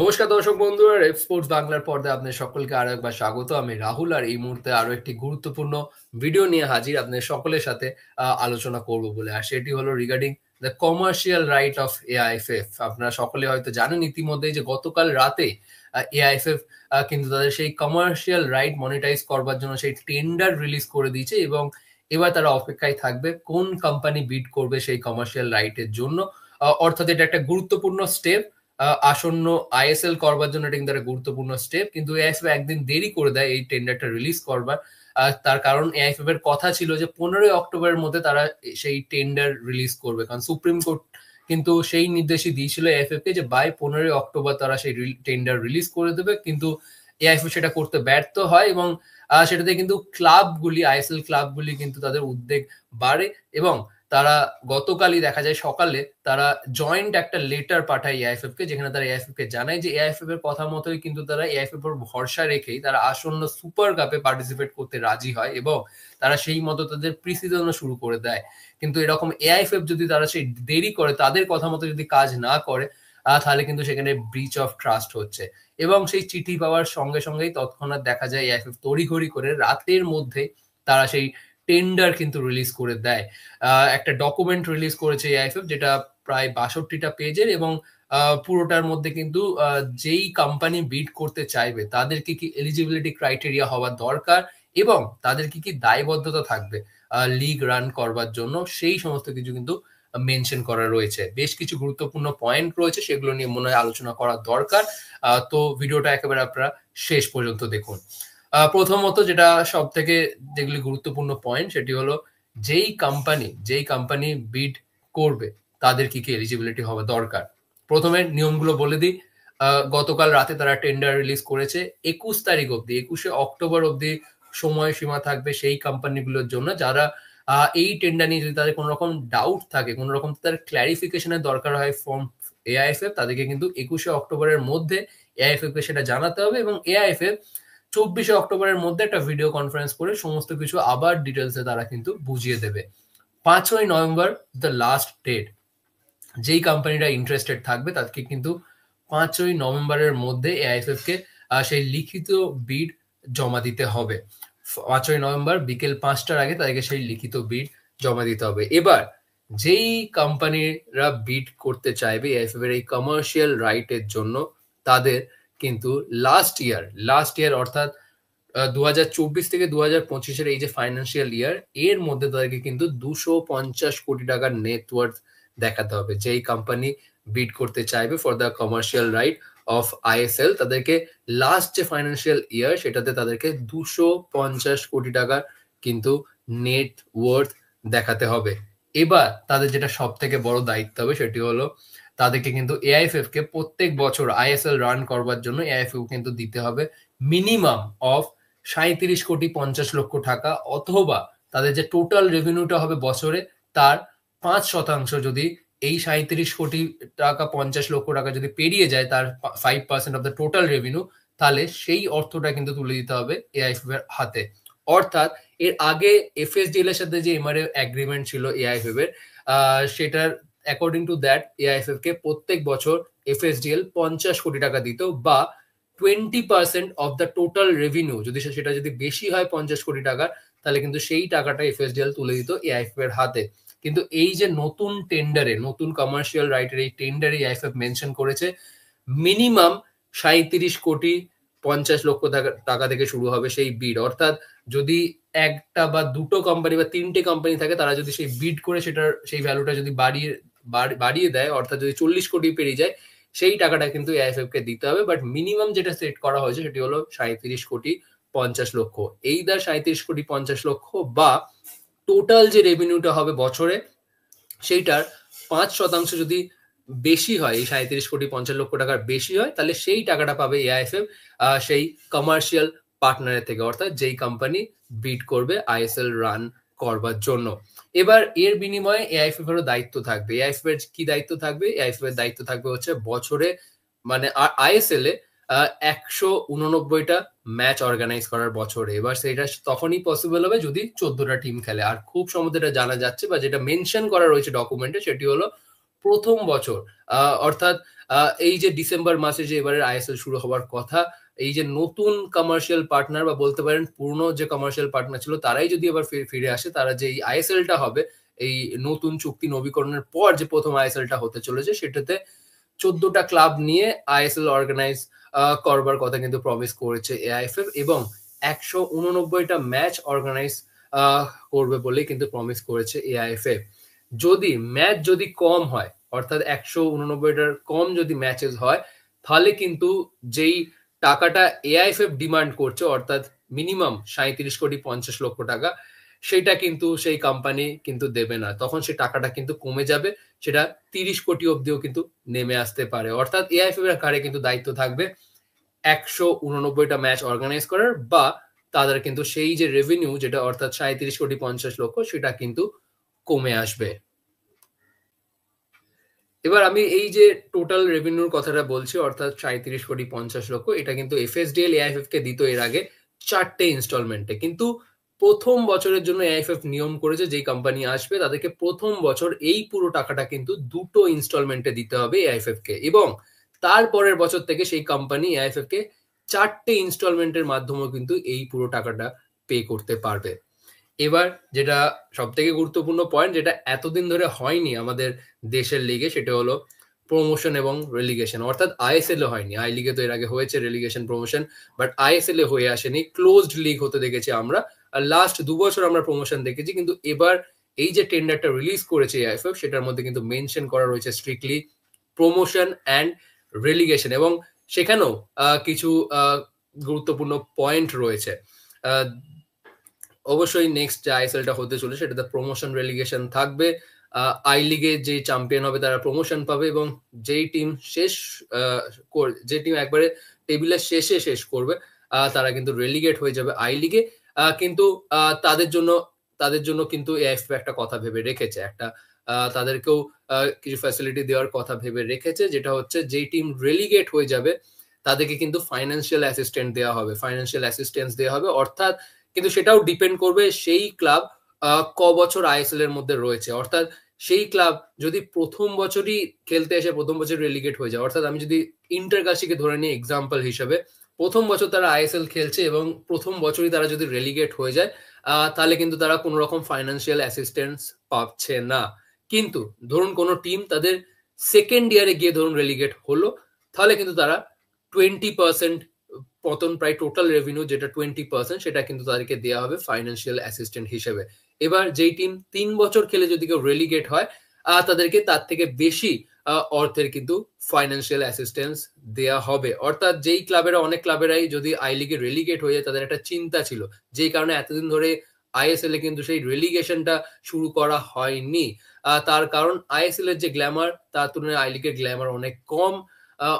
নমস্কার দর্শক বন্ধুরা, রেফ স্পোর্টস বাংলার পর্দায় আপনাদের সকলকে আরো একবার স্বাগত। আমি রাহুল, আর এই মুহূর্তে আরো একটি গুরুত্বপূর্ণ ভিডিও নিয়ে হাজির আপনাদের সকলের সাথে আলোচনা করব বলে। আর সেটি হলো regarding the commercial right of AIFF. আপনারা সকলে হয়তো জানেন ইতিমধ্যেই যে গতকাল রাতে এআইএফএফ কিন্তু তাদের সেই কমার্শিয়াল রাইট মনিটাইজ করবার জন্য সেই টেন্ডার রিলিজ করে দিয়েছে, এবং এবার তারা অপেক্ষায় থাকবে কোন কোম্পানি বিড করবে সেই কমার্শিয়াল রাইটের জন্য। অর্থাৎ এটা একটা গুরুত্বপূর্ণ স্টেপ আসন্ন আইএসএল করবার জন্য। এটা কিন্তু একটা গুরুত্বপূর্ণ স্টেপ, কিন্তু এআইএফএফ একদিন দেরি করে দেয় এই টেন্ডারটা রিলিজ করবার। তার কারণ এআইএফএফ এর কথা ছিল যে 15 অক্টোবরের মধ্যে তারা সেই টেন্ডার রিলিজ করবে, কারণ সুপ্রিম কোর্ট কিন্তু সেই নির্দেশই দিয়েছিল এআইএফএফ কে যে বাই 15 অক্টোবর তারা সেই টেন্ডার রিলিজ করে দেবে। কিন্তু এআইএফএফ সেটা করতে ব্যর্থ হয়, এবং সেটাতে কিন্তু ক্লাবগুলি, আইএসএল ক্লাবগুলি কিন্তু তাদের উদ্বেগ বাড়ে, এবং তারা গতকালই দেখা যায় সকালে তারা জয়েন্ট একটা লেটার পাঠায় এআইএফএফ কে, যেখানে তারা এআইএফএফ কে জানায় যে এআইএফএফ এর কথা মতোই কিন্তু তারা এআইএফএফ এর ভরসা রেখেই তারা আসন্ন সুপার কাপে পার্টিসিপেট করতে রাজি হয়, এবং তারা সেই মতো তাদের প্রিসিজনও শুরু করে দেয়। কিন্তু এরকম এআইএফএফ যদি তারা সেই দেরি করে, তাদের কথা মতো যদি কাজ না করে, তাহলে কিন্তু সেখানে ব্রিচ অফ ট্রাস্ট হচ্ছে। এবং সেই চিঠি পাওয়ার সঙ্গে সঙ্গেই তৎক্ষণাৎ দেখা যায় এআইএফএফ তড়িঘড়ি করে রাতের মধ্যে তারা সেই টেন্ডার কিন্তু রিলিজ করে দেয়। একটা ডকুমেন্ট রিলিজ করেছে এআইএফএফ, যেটা প্রায় 62টা পেজের, এবং পুরোটার মধ্যে কিন্তু যেই কোম্পানি বিড করতে চাইবে তাদের কি কি এলিজিবিলিটি ক্রাইটেরিয়া হওয়া দরকার, এবং তাদের কি কি দায়বদ্ধতা থাকবে লিগ রান করবার জন্য, সেই সমস্ত কিছু কিন্তু মেনশন করা রয়েছে। বেশ কিছু গুরুত্বপূর্ণ পয়েন্ট রয়েছে, সেগুলো নিয়ে মনে হয় আলোচনা করা দরকার। তো ভিডিওটা একেবারে আপনারা শেষ পর্যন্ত দেখুন। প্রথমত যেটা সব থেকে যেগুলি গুরুত্বপূর্ণ পয়েন্ট, সেটি হলো যেই কোম্পানি বিড করবে তাদের কি কি এলিজিবিলিটি হওয়া দরকার। প্রথমে নিয়মগুলো বলে দিই। গতকাল রাতে তারা টেন্ডার রিলিজ করেছে। 21 তারিখ অব্দি, 21শে অক্টোবর অব্দি সময়সীমা থাকবে সেই কোম্পানিগুলোর জন্য যারা এই টেন্ডার নিয়ে যদি তাদের কোনো রকম ডাউট থাকে, কোনো রকম তাদের ক্ল্যারিফিকেশনের দরকার হয় ফ্রম এআইএফএফ, তাদেরকে কিন্তু 21শে অক্টোবরের মধ্যে এআইএফএফ কে সেটা জানাতে হবে, এবং এআইএফএফ 24শে অক্টোবরের মধ্যে একটা ভিডিও কনফারেন্স করে সমস্ত কিছু আবার ডিটেলসে তারা কিন্তু বুঝিয়ে দেবে। 5ই নভেম্বর দ্য লাস্ট ডেট। যেই কোম্পানিটা ইন্টারেস্টেড থাকবে তাদেরকে কিন্তু 5ই নভেম্বরের মধ্যে এআইএফএফ কে সেই লিখিত বিড জমা দিতে হবে। 5ই নভেম্বর বিকেল 5টার আগে তাদেরকে সেই লিখিত বিড জমা দিতে হবে। এবার যেই কোম্পানিরা বিড করতে চাইবে এআইএফএফ এর এই কমার্শিয়াল রাইটের জন্য, তাদের কিন্তু লাস্ট ইয়ার অর্থাৎ 2024 থেকে 2025-এর এই যে ফাইন্যান্সিয়াল ইয়ার, এর মধ্যে তাদেরকে কিন্তু 250 কোটি টাকার নেটওয়ার্থ দেখাতে হবে। যেই কোম্পানি বিড করতে চাইবে for the commercial right of ISL, তাদেরকে লাস্ট যে ফাইন্যান্সিয়াল ইয়ার সেটাতে তাদেরকে 250 কোটি টাকার কিন্তু নেটওয়ার্থ দেখাতে হবে। এবার তাদের যেটা সব থেকে বড় দায়িত্ব হবে সেটি হলো তাদেরকে কিন্তু এআইএফএফ কে প্রত্যেক বছর আইএসএল রান করবার জন্য এআইএফএফ কিন্তু দিতে হবে মিনিমাম অফ 37,50,00,000 টাকা, অথবা তাদের যে টোটাল রেভিনিউটা হবে বছরে তার 5% যদি এই 37,50,00,000 টাকা যদি পেরিয়ে যায়, তার 5% অফ দ্য টোটাল রেভিনিউ, তাহলে সেই অর্থটা কিন্তু তুলে দিতে হবে এআইএফএফ এর হাতে। অর্থাৎ এর আগে এফএসডিএল এর সাথে যে এমআরএ এগ্রিমেন্ট ছিল এআইএফএফ এর, সেটার অ্যাকর্ডিং টু দ্যাট এআইএফএফ কে প্রত্যেক বছর এফএসডিএল 50 কোটি টাকা দিত, বা 20% অফ দ্য টোটাল রেভিনিউ, যদি সেটা যদি বেশি হয় 50 কোটি টাকা, তাহলে কিন্তু সেই টাকাটা এফএসডিএল তুলে দিত এআইএফএফ এর হাতে। কিন্তু এই যে নতুন টেন্ডারে, নতুন কমার্শিয়াল রাইটের এই টেন্ডারে এআইএফএফ মেনশন করেছে মিনিমাম 37,50,00,000 টাকা থেকে শুরু হবে সেই বিড। অর্থাৎ যদি একটা বা দুটো কোম্পানি বা তিনটে কোম্পানি থাকে, তারা যদি সেই বিড করে সেটার সেই ভ্যালুটা যদি বাড়িয়ে দেয়, অর্থাৎ যদি 40 কোটি পেরিয়ে যায়, সেই টাকাটা কিন্তু এআইএফএফ কে দিতে হবে। বাট মিনিমাম যেটা সেট করা হয়েছে সেটি হলো 37,50,00,000। এইদার 37,50,00,000 বা টোটাল যে রেভিনিউটা হবে বছরে সেইটার 5% যদি বেশি হয়, এই 37,50,00,000 টাকার বেশি হয়, তাহলে সেই টাকাটা পাবে এআইএফএফ সেই কমার্শিয়াল পার্টনারের থেকে, অর্থাৎ যেই কোম্পানি বিড করবে আইএসএল রান করবার জন্য। এবার এর বিনিময়ে এআইএফএফ এরও দায়িত্ব থাকবে। এআইএফএফ এর কি দায়িত্ব থাকবে? এআইএফএফ এর দায়িত্ব থাকবে হচ্ছে বছরে, মানে আইএসএল এ 189টা ম্যাচ অর্গানাইজ করার বছরে। এবার সেটা তখনই পসিবল হবে যদি 14টা টিম খেলে। আর খুব সম্ভবত এটা জানা যাচ্ছে, বা যেটা মেনশন করা রয়েছে ডকুমেন্টে, সেটি হলো প্রথম বছর অর্থাৎ এই যে ডিসেম্বর মাসে যে এবারের আইএসএল শুরু হওয়ার কথা, এই যে নতুন কমার্শিয়াল পার্টনার বা বলতে পারেন পুরনো যে কমার্শিয়াল পার্টনার ছিল তারাই যদি এবার ফিরে আসে, তারা যে এই আইএসএলটা হবে, এই নতুন চুক্তি নবীকরণের পর যে প্রথম আইএসএলটা হতে চলেছে, সেটাতে 14টা ক্লাব নিয়ে আইএসএল অর্গানাইজ করবার কথা কিন্তু প্রমিস করেছে এআইএফএফ, এবং 189টা ম্যাচ অর্গানাইজ করবে বলে কিন্তু প্রমিস করেছে এআইএফএফ। যদি ম্যাচ যদি কম হয়, অর্থাৎ 189টার কম যদি ম্যাচেস হয়, তাহলে কিন্তু যেই টাকাটা এআইএফএফ ডিমান্ড করছে, অর্থাৎ মিনিমাম 37,50,00,000 টাকা, সেটা কিন্তু সেই কোম্পানি কিন্তু দেবে না। তখন সেই টাকাটা কিন্তু কমে যাবে, সেটা 30 কোটি অব্দিও কিন্তু নেমে আসতে পারে। অর্থাৎ এআইএফএফ এর ঘাড়ে কিন্তু দায়িত্ব থাকবে 189টা ম্যাচ অর্গানাইজ করার, বা তাদের কিন্তু সেই যে রেভিনিউ, যেটা অর্থাৎ 37,50,00,000, সেটা কিন্তু কমে আসবে। এবার আমি এই যে টোটাল রেভিনিউর কথাটা বলছি, অর্থাৎ 37,50,00,000, এটা কিন্তু এফএসডিএল এআইএফএফ কে দিত এর আগে 4টে ইনস্টলমেন্টে। কিন্তু প্রথম বছরের জন্য এআইএফএফ নিয়ম করেছে, যেই কোম্পানি আসবে তাদেরকে প্রথম বছর এই পুরো টাকাটা কিন্তু 2টো ইনস্টলমেন্টে দিতে হবে এআইএফএফ কে, এবং তারপরের বছর থেকে সেই কোম্পানি এআইএফএফ কে 4টে ইনস্টলমেন্টের মাধ্যমেও কিন্তু এই পুরো টাকাটা পে করতে পারবে। এবার যেটা সব থেকে গুরুত্বপূর্ণ পয়েন্ট, যেটা এতদিন ধরে হয়নি আমাদের দেশের লিগে, সেটা হলো প্রমোশন এবং রেলিগেশন। অর্থাৎ আইএসএল এ হয়নি, আই লিগে তো এর আগে হয়েছে রেলিগেশন প্রমোশন, বাট আইএসএল এ হয়ে আসেনি। ক্লোজড লিগ হতে দেখেছি আমরা, আর লাস্ট 2 বছর আমরা প্রমোশন দেখেছি। কিন্তু এবার এই যে টেন্ডারটা রিলিজ করেছে এআইএফএফ, সেটার মধ্যে কিন্তু মেনশন করা রয়েছে স্ট্রিক্টলি প্রমোশন অ্যান্ড রেলিগেশন, এবং সেখানেও কিছু গুরুত্বপূর্ণ পয়েন্ট রয়েছে। অবশ্যই নেক্সট যে আইএসএলটা হতে চলে, সেটাতে প্রমোশন রেলিগেশন থাকবে। আই লিগে যে চ্যাম্পিয়ন হবে তারা প্রমোশন পাবে, এবং যেই টিম যে টিম একবারে টেবিলের শেষে শেষ করবে, তারা কিন্তু রেলিগেট হয়ে যাবে আই লিগে। কিন্তু তাদের জন্য কিন্তু এআইএফএফ একটা কথা ভেবে রেখেছে, তাদেরকেও কিছু ফ্যাসিলিটি দেওয়ার কথা ভেবে রেখেছে, যেটা হচ্ছে যেই টিম রেলিগেট হয়ে যাবে তাদেরকে কিন্তু ফাইন্যান্সিয়াল অ্যাসিস্ট্যান্স দেওয়া হবে। অর্থাৎ কিন্তু সেটাও ডিপেন্ড করবে সেই ক্লাব ক বছর আইএসএল এর মধ্যে রয়েছে। অর্থাৎ সেই ক্লাব যদি প্রথম বছরই খেলতে এসে প্রথম বছর রেলিগেট হয়ে যায়, অর্থাৎ আমি যদি ইন্টারকাশিকে ধরে নিই এক্সাম্পল হিসেবে, প্রথম বছর তারা আইএসএল খেলছে এবং প্রথম বছরই তারা যদি রেলিগেট হয়ে যায়, তাহলে কিন্তু তারা কোনো রকম ফাইন্যান্সিয়াল অ্যাসিস্ট্যান্স পাচ্ছে না। কিন্তু ধরুন কোনো টিম তাদের সেকেন্ড ইয়ারে গিয়ে ধরুন রেলিগেট হলো, তাহলে কিন্তু তারা 20% পতন, প্রায় টোটাল রেভিনিউ যেটা 20%, সেটা কিন্তু তাদেরকে দেওয়া হবে ফাইন্যান্সিয়াল অ্যাসিস্ট্যান্ট হিসেবে। এবার যেই টিম 3 বছর খেলে যদি কেউ রেলিগেট হয়, তাদেরকে তার থেকে বেশি অর্থের কিন্তু ফাইন্যান্সিয়াল অ্যাসিস্ট্যান্স দেওয়া হবে। অর্থাৎ যেই অনেক ক্লাবেরাই যদি আই লিগে রেলিগেট হয়ে যায়, তাদের একটা চিন্তা ছিল, যেই কারণে এতদিন ধরে আইএসএল এ কিন্তু সেই রেলিগেশনটা শুরু করা হয়নি। তার কারণ আইএসএল এর যে গ্ল্যামার, তার তুলনায় আই লিগের গ্ল্যামার অনেক কম।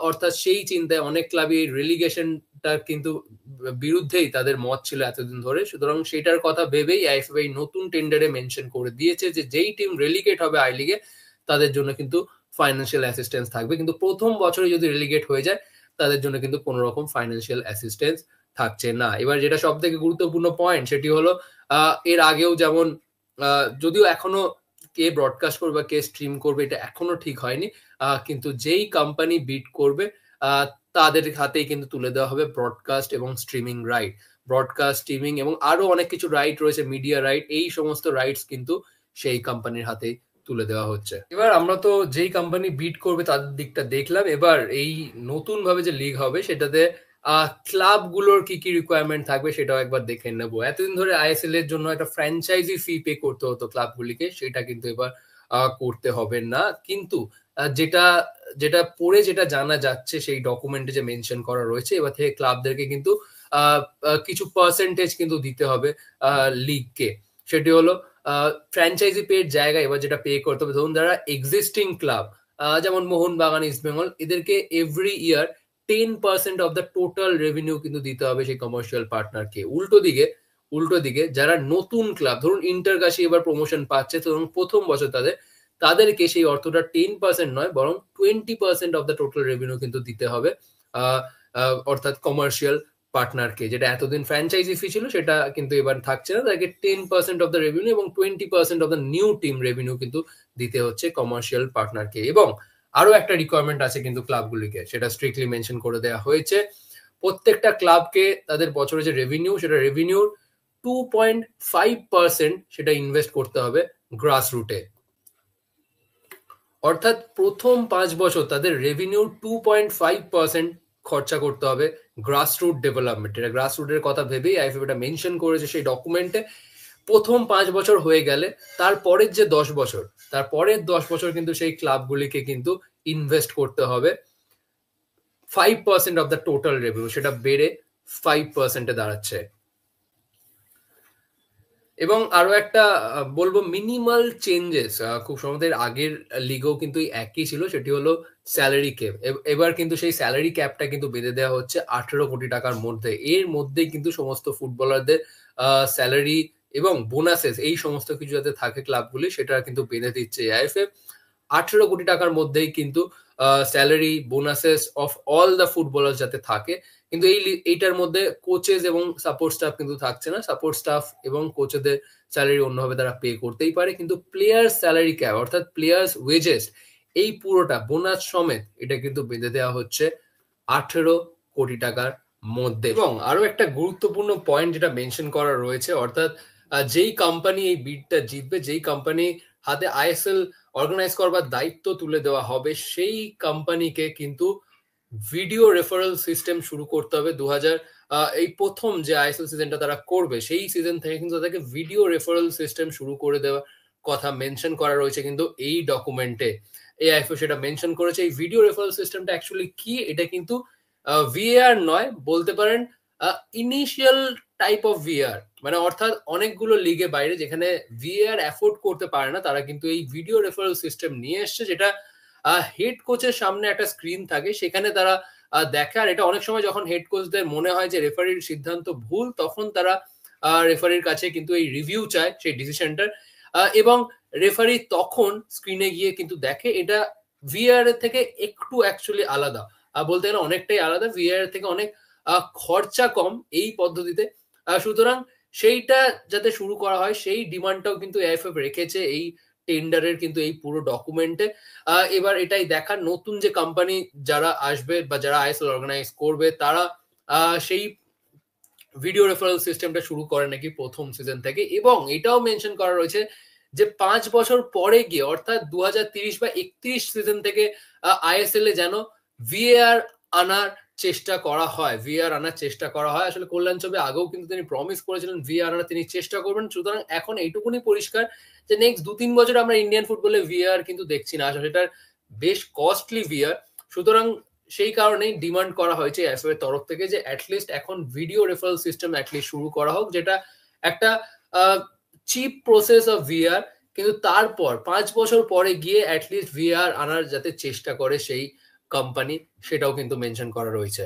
অর্থাৎ সেই চিন্তায় অনেক ক্লাবই রেলিগেশনটা কিন্তু বিরুদ্ধেই তাদের মত ছিল এতদিন ধরে। সুতরাং সেটার কথা ভেবেই আইএফএফ এই নতুন টেন্ডারে মেনশন করে দিয়েছে যে যেই টিম রেলিগেট হবে আই লিগে, তাদের জন্য কিন্তু ফাইন্যান্সিয়াল অ্যাসিস্ট্যান্স থাকবে। কিন্তু প্রথম বছরে যদি রেলিগেট হয়ে যায়, তাদের জন্য কিন্তু কোনো রকম ফাইন্যান্সিয়াল অ্যাসিস্ট্যান্স থাকছে না। এবার যেটা সব থেকে গুরুত্বপূর্ণ পয়েন্ট, সেটি হলো এর আগেও যেমন, যদিও এখনো কে ব্রডকাস্ট করবে বা কে স্ট্রিম করবে এটা এখনো ঠিক হয়নি, কিন্তু যেই কোম্পানি বিড করবে তাদের হাতেই কিন্তু তুলে দেওয়া হবে ব্রডকাস্ট এবং স্ট্রিমিং রাইট। ব্রডকাস্ট, স্ট্রিমিং এবং আরো অনেক কিছু রাইট রয়েছে, মিডিয়া রাইট, এই সমস্ত রাইটস কিন্তু সেই কোম্পানির হাতেই তুলে দেওয়া হচ্ছে। এবার আমরা তো যেই কোম্পানি বিড করবে তাদের দিকটা দেখলাম। এবার এই নতুন ভাবে যে লিগ হবে, সেটাতে ক্লাব গুলোর কি কি রিকোয়ারমেন্ট থাকবে সেটাও একবার দেখে নেব। এতদিন ধরে আইএসএল এর জন্য একটা ফ্র্যাঞ্চাইজি ফি পে করতে হতো ক্লাবগুলিকে, সেটা কিন্তু এবার করতে হবে না। কিন্তু যেটা যেটা পড়ে যেটা জানা যাচ্ছে, সেই ডকুমেন্টে যে মেনশন করা রয়েছে, এবার থেকে ক্লাবদেরকে কিন্তু কিছু পার্সেন্টেজ কিন্তু দিতে হবে লিগকে। সেটি হলো ফ্র্যাঞ্চাইজি পের জায়গায় এবার যেটা পে করতে হবে, ধরুন যারা এক্সিস্টিং ক্লাব, যেমন মোহনবাগান, ইস্ট বেঙ্গল, এদেরকে every year 10% of the total revenue কিন্তু দিতে হবে সেই কমার্শিয়াল পার্টনারকে। উল্টো দিকে যারা নতুন ক্লাব, ধরুন ইন্টারকাশি এবার প্রমোশন পাচ্ছে, তো প্রথম বছর তাদেরকে সেই অর্থটা 10% নয়, বরং 20% অফ দ্য টোটাল রেভিনিউ কিন্তু দিতে হবে, অর্থাৎ কমার্শিয়াল পার্টনারকে, যেটা এতদিন ফ্র্যাঞ্চাইজি ফি ছিল সেটা কিন্তু এবার থাকছে না, তাদেরকে 10% অফ দ্য রেভিনিউ এবং 20% of the new team revenue কিন্তু দিতে হচ্ছে কমার্শিয়াল পার্টনারকে। এবং আরো একটা রিকোয়ারমেন্ট আছে কিন্তু ক্লাবগুলিকে, সেটা স্ট্রিক্টলি মেনশন করে দেওয়া হয়েছে, প্রত্যেকটা ক্লাবকে তাদের বছরে যে রেভিনিউ, সেটা রেভিনিউর 2.5% সেটা ইনভেস্ট করতে হবে গ্রাস রুটে। অর্থাৎ প্রথম 5 বছর তাদের রেভিনিউর 2.5% খরচা করতে হবে গ্রাসরুট ডেভেলপমেন্ট। এটা গ্রাসরুটের কথা ভেবেই আইএফএফ এটা মেনশন করেছে সেই ডকুমেন্টে। প্রথম 5 বছর হয়ে গেলে তারপরের যে 10 বছর, তারপরের 10 বছর কিন্তু সেই ক্লাবগুলিকে কিন্তু ইনভেস্ট করতে হবে 5% অফ দ্য টোটাল রেভিনিউ, সেটা বেড়ে 5%-এ দাঁড়াচ্ছে। এবং আরো একটা বলবো মিনিমাল চেঞ্জেস, খুব সম্ভবত এর আগের লিগেও কিন্তু একই ছিল, সেটি হলো স্যালারি ক্যাপ। এবার কিন্তু সেই স্যালারি ক্যাপটা কিন্তু বেঁধে দেওয়া হচ্ছে 18 কোটি টাকার মধ্যে। এর মধ্যেই কিন্তু সমস্ত ফুটবলারদের স্যালারি এবং বোনাসেস এই সমস্ত কিছু যাতে থাকে ক্লাবগুলি, সেটা কিন্তু বেঁধে দিচ্ছে আইএফএফ। 18 কোটি টাকার মধ্যেই কিন্তু salary bonuses of all the footballer যাতে থাকে। কিন্তু এইটার মধ্যে কোচেস এবং সাপোর্ট স্টাফ কিন্তু থাকছে না। সাপোর্ট স্টাফ এবং কোচেদের স্যালারি অন্যভাবে তারা পে করতেই পারে, কিন্তু প্লেয়ার স্যালারি ক্যাপ অর্থাৎ প্লেয়ার্স ওয়েজেস এই পুরোটা বোনাস সমেত এটা কিন্তু বেঁধে দেওয়া হচ্ছে 18 কোটি টাকার মধ্যে। এবং আরো একটা গুরুত্বপূর্ণ পয়েন্ট যেটা মেনশন করা রয়েছে, অর্থাৎ যেই কোম্পানি এই বিডটা জিতবে, যেই কোম্পানি হাতে আইএসএল অর্গানাইজ করবার দায়িত্ব তুলে দেওয়া হবে, সেই কোম্পানিকে কিন্তু ভিডিও রেফারেল সিস্টেম শুরু করতে হবে। এই প্রথম যে আইএসএল সিজনটা তারা করবে, সেই সিজন থেকে কিন্তু তাদেরকে ভিডিও রেফারেল সিস্টেম শুরু করে দেওয়ার কথা মেনশন করা রয়েছে কিন্তু এই ডকুমেন্টে। এআইএফও সেটা মেনশন করেছে। এই ভিডিও রেফারেল সিস্টেমটা অ্যাকচুয়ালি কি, এটা কিন্তু ভিএআর নয়, বলতে পারেন ইনিশিয়াল টাইপ অফ ভিআর। মানে অর্থাৎ অনেকগুলো লিগে বাইরে যেখানে ভিএআর অ্যাফোর্ড করতে পারে না, তারা কিন্তু এই ভিডিও রেফারেল সিস্টেম নিয়ে এসছে, যেটা হেড কোচের সামনে একটা স্ক্রিন থাকে, সেখানে তারা দেখে। আর এটা অনেক সময় যখন হেড কোচদের মনে হয় যে রেফারির সিদ্ধান্ত ভুল, তখন তারা রেফারির কাছে কিন্তু এই রিভিউ চায় সেই ডিসিশনটার, এবং রেফারি তখন স্ক্রিনে গিয়ে কিন্তু দেখে। এটা ভিআর এর থেকে একটু অ্যাকচুয়ালি আলাদা, বলতে গেলে অনেকটাই আলাদা। ভিআর এর থেকে অনেক খরচা কম এই পদ্ধতিতে। সুতরাং সেইটা যাতে শুরু করা হয়, সেই ডিমান্ডটাও কিন্তু এআইএফএফ রেখেছে এই টেন্ডারের কিন্তু এই পুরো ডকুমেন্টে। এবার এটাই দেখার নতুন যে কোম্পানি যারা আসবে বা যারা আইএসএল অর্গানাইজ করবে, তারা সেই ভিডিও রেফারেল সিস্টেমটা শুরু করে নাকি প্রথম সিজন থেকে। এবং এটাও মেনশন করা রয়েছে যে 5 বছর পরে গিয়ে, অর্থাৎ 2030 বা 31 সিজন থেকে আইএসএল এ যেন ভিএআর আনার চেষ্টা করা হয়, ভিআর আনার চেষ্টা করা হয়। আসলে কল্যাণ চবে আগেও কিন্তু তিনি প্রমিস করেছিলেন ভিআর আনার তিনি চেষ্টা করবেন। সুতরাং এখন এইটুকুনি পরিষ্কার যে নেক্সট 2-3 বছর আমরা ইন্ডিয়ান ফুটবলে ভিআর কিন্তু দেখছি না। আসলে এটার বেশ কস্টলি ভিআর। সুতরাং সেই কারণেই ডিমান্ড করা হয়েছে এফএ এর তরফ থেকে যে অ্যাটলিস্ট এখন ভিডিও রেফারেল সিস্টেম অ্যাটলিস্ট শুরু করা হোক, যেটা একটা চিপ প্রসেস অফ ভিআর। কিন্তু তারপর 5 বছর পরে গিয়ে অ্যাটলিস্ট ভিআর আনার যাতে চেষ্টা করে সেই কোম্পানি, সেটাও কিন্তু মেনশন করা রয়েছে।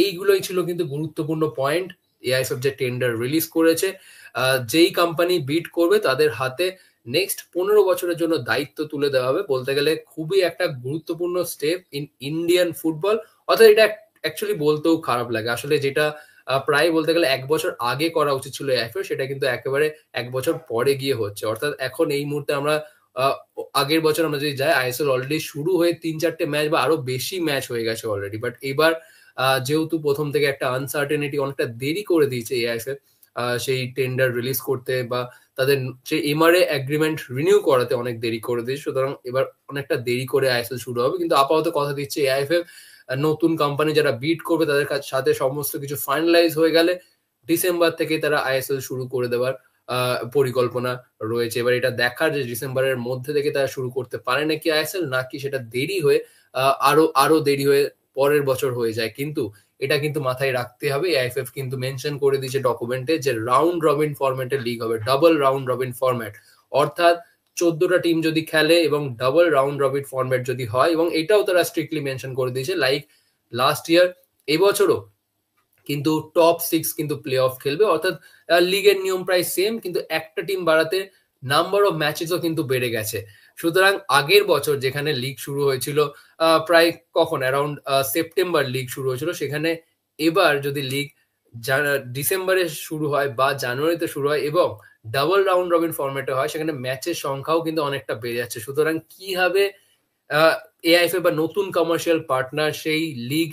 এইগুলোই ছিল কিন্তু গুরুত্বপূর্ণ পয়েন্ট এআইএফএফ যে টেন্ডার রিলিজ করেছে। যেই কোম্পানি বিড করবে তাদের হাতে নেক্সট 15 বছরের জন্য দায়িত্ব তুলে দেওয়া হবে। বলতে গেলে খুবই একটা গুরুত্বপূর্ণ স্টেপ ইন ইন্ডিয়ান ফুটবল। অর্থাৎ এটা অ্যাকচুয়ালি বলতেও খারাপ লাগে, আসলে যেটা প্রায় বলতে গেলে 1 বছর আগে করা উচিত ছিল এআইএফএফ, সেটা কিন্তু একেবারে 1 বছর পরে গিয়ে হচ্ছে। অর্থাৎ এখন এই মুহূর্তে আমরা আগের বছর আমরা যদি যাই, আইএসএল অলরেডি শুরু হয়ে 3-4টে ম্যাচ বা আরো বেশি ম্যাচ হয়ে গেছে অলরেডি। বাট এবার যেহেতু প্রথম থেকে একটা আনসার্টেনিটি, অনেকটা দেরি করে দিয়েছে এআইএফএফ সেই টেন্ডার রিলিজ করতে বা তাদের সেই এমআরএ এগ্রিমেন্ট রিনিউ করাতে অনেক দেরি করে দিয়েছে। সুতরাং এবার অনেকটা দেরি করে আইএসএল শুরু হবে। কিন্তু আপাতত কথা দিচ্ছে এআইএফএফ নতুন কোম্পানি যারা বিড করবে তাদের সাথে সমস্ত কিছু ফাইনালাইজ হয়ে গেলে ডিসেম্বর থেকে তারা আইএসএল শুরু করে দেওয়ার পরিকল্পনা রয়েছে। এবার এটা দেখার যে ডিসেম্বরের মধ্যে থেকে তারা শুরু করতে পারে নাকি আইএসএল, নাকি সেটা দেরি হয়ে আরো দেরি হয়ে পরের বছর হয়ে যায়। কিন্তু এটা কিন্তু মাথায় রাখতে হবে, এআইএফএফ কিন্তু মেনশন করে দিয়েছে ডকুমেন্টে যে রাউন্ড রবিন ফরম্যাটের লিগ হবে, ডাবল রাউন্ড রবিন ফরম্যাট। অর্থাৎ 14টা টিম যদি খেলে এবং ডাবল রাউন্ড রবিন ফরম্যাট যদি হয়, এবং এটাও তারা স্ট্রিক্টলি মেনশন করে দিয়েছে লাইক লাস্ট ইয়ার, এবছরও কিন্তু টপ 6 কিন্তু প্লে অফ খেলবে। অর্থাৎ লিগের নিয়ম প্রায় সেম, কিন্তু একটা টিম বাড়াতে নাম্বার অফ ম্যাচেসও কিন্তু বেড়ে গেছে। সুতরাং আগের বছর যেখানে লিগ শুরু হয়েছিল প্রায় কখন অ্যারাউন্ড সেপ্টেম্বর লিগ শুরু হয়েছিল, সেখানে এবার যদি লিগ ডিসেম্বরে শুরু হয় বা জানুয়ারিতে শুরু হয় এবং ডাবল রাউন্ড রবিন ফরম্যাটে হয়, সেখানে ম্যাচের সংখ্যাও কিন্তু অনেকটা বেড়ে যাচ্ছে। সুতরাং কিভাবে এআইএফএ বা নতুন কমার্শিয়াল পার্টনার সেই লিগ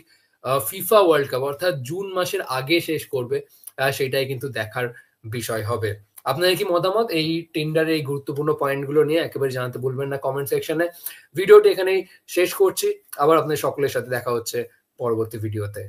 ফিফা ওয়ার্ল্ড কাপ অর্থাৎ জুন মাসের আগে শেষ করবে, সেটাই কিন্তু দেখার বিষয় হবে। আপনাদের কি মতামত এই টেন্ডারের এই গুরুত্বপূর্ণ পয়েন্টগুলো নিয়ে একেবারে জানাতে ভুলবেন না কমেন্ট সেকশনে। ভিডিওটি এখানেই শেষ করছি। আবার আপনাদের সকলের সাথে দেখা হচ্ছে পরবর্তী ভিডিওতে।